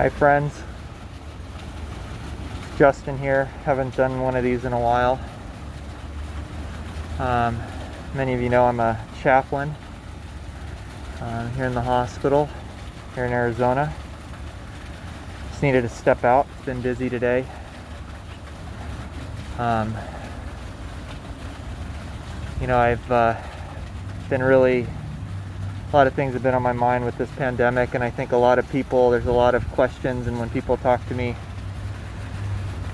Hi friends, Justin here. Haven't done one of these in a while. Many of you know I'm a chaplain here in the hospital here in Arizona. Just needed to step out. It's been busy today. I've been really, a lot of things have been on my mind with this pandemic, and I think a lot of people, there's a lot of questions, and when people talk to me,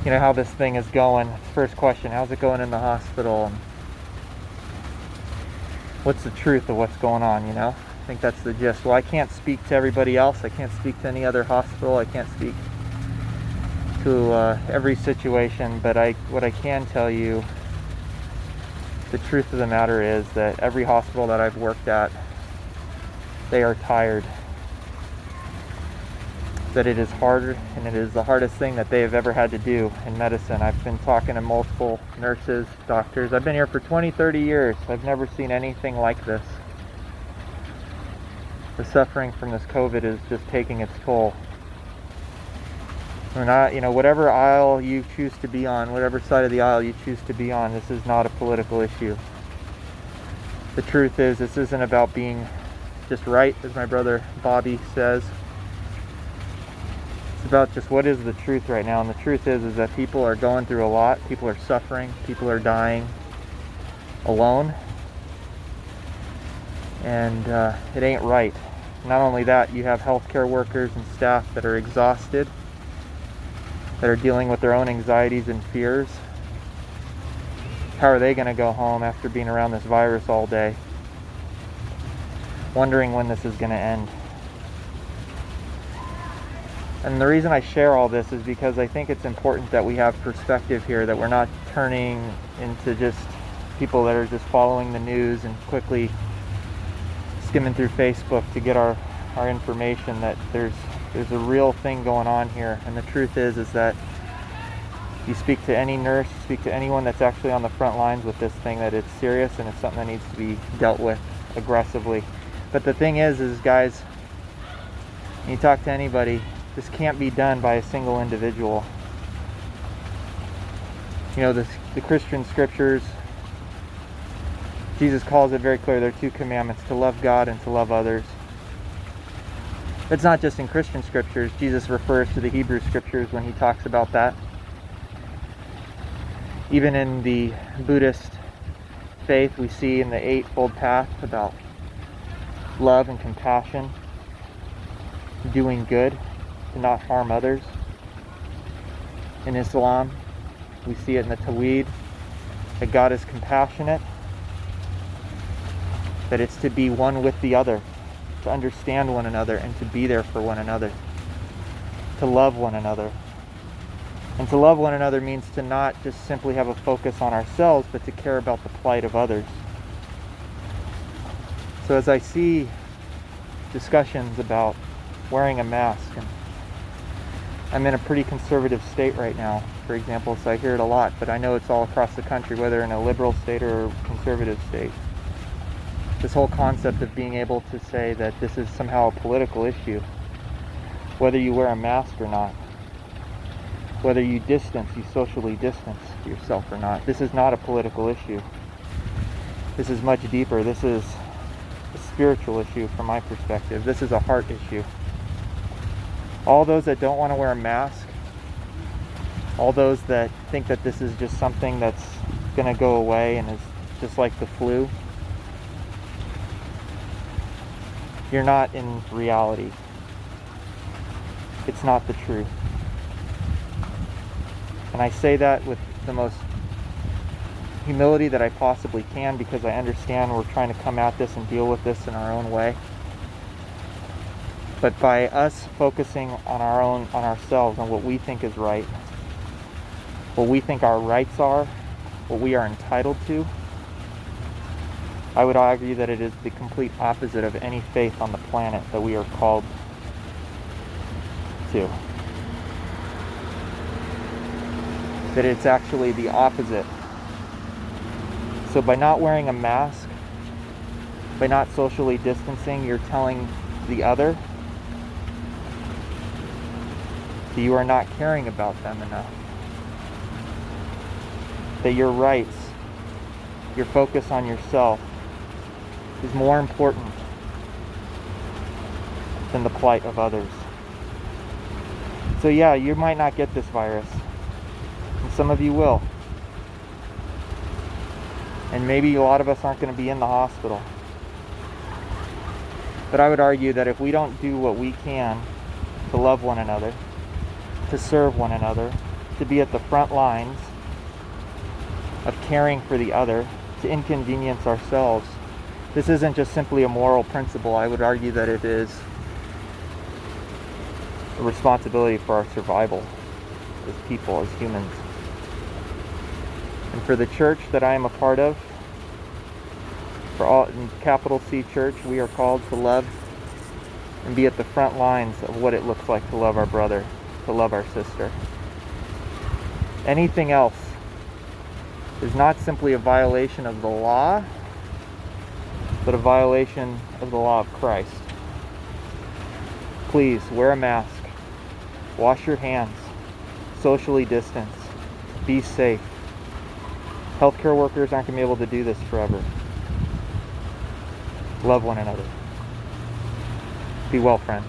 how this thing is going, first question, how's it going in the hospital? And what's the truth of what's going on, I think that's the gist. Well, I can't speak to everybody else. I can't speak to any other hospital. I can't speak to every situation, but what I can tell you, the truth of the matter is that every hospital that I've worked at, they are tired. That it is hard, and it is the hardest thing that they have ever had to do in medicine. I've been talking to multiple nurses, doctors. I've been here for 20, 30 years. I've never seen anything like this. The suffering from this COVID is just taking its toll. We're not, whatever aisle you choose to be on, whatever side of the aisle you choose to be on, this is not a political issue. The truth is, this isn't about being just right, as my brother Bobby says. It's about just what is the truth right now. And the truth is that people are going through a lot. People are suffering. People are dying alone. And it ain't right. Not only that, you have healthcare workers and staff that are exhausted, that are dealing with their own anxieties and fears. How are they going to go home after being around this virus all day, wondering when this is going to end? And the reason I share all this is because I think it's important that we have perspective here, that we're not turning into just people that are just following the news and quickly skimming through Facebook to get our information, that there's a real thing going on here. And the truth is that you speak to any nurse, speak to anyone that's actually on the front lines with this thing, that it's serious and it's something that needs to be dealt with aggressively. But the thing is guys, when you talk to anybody, this can't be done by a single individual. The Christian scriptures, Jesus calls it very clear. There are two commandments: to love God and to love others. It's not just in Christian scriptures. Jesus refers to the Hebrew scriptures when he talks about that. Even in the Buddhist faith, we see in the Eightfold Path about love and compassion, doing good, to not harm others. In Islam, we see it in the Tawhid, that God is compassionate, that it's to be one with the other, to understand one another and to be there for one another, to love one another. And to love one another means to not just simply have a focus on ourselves, but to care about the plight of others. So as I see discussions about wearing a mask, and I'm in a pretty conservative state right now, for example, so I hear it a lot, but I know it's all across the country, whether in a liberal state or a conservative state. This whole concept of being able to say that this is somehow a political issue, whether you wear a mask or not, whether you socially distance yourself or not. This is not a political issue. This is much deeper. This is a spiritual issue from my perspective. This is a heart issue. All those that don't want to wear a mask, all those that think that this is just something that's going to go away and is just like the flu, you're not in reality. It's not the truth. And I say that with the most humility that I possibly can, because I understand we're trying to come at this and deal with this in our own way. But by us focusing on ourselves, on what we think is right, what we think our rights are, what we are entitled to, I would argue that it is the complete opposite of any faith on the planet that we are called to. That it's actually the opposite. So by not wearing a mask, by not socially distancing, you're telling the other that you are not caring about them enough, that your rights, your focus on yourself is more important than the plight of others. So yeah, you might not get this virus, and some of you will. And maybe a lot of us aren't going to be in the hospital. But I would argue that if we don't do what we can to love one another, to serve one another, to be at the front lines of caring for the other, to inconvenience ourselves, this isn't just simply a moral principle. I would argue that it is a responsibility for our survival as people, as humans. And for the church that I am a part of, for all in capital C Church, we are called to love and be at the front lines of what it looks like to love our brother, to love our sister. Anything else is not simply a violation of the law, but a violation of the law of Christ. Please wear a mask, wash your hands, socially distance, be safe. Healthcare workers aren't going to be able to do this forever. Love one another. Be well, friends.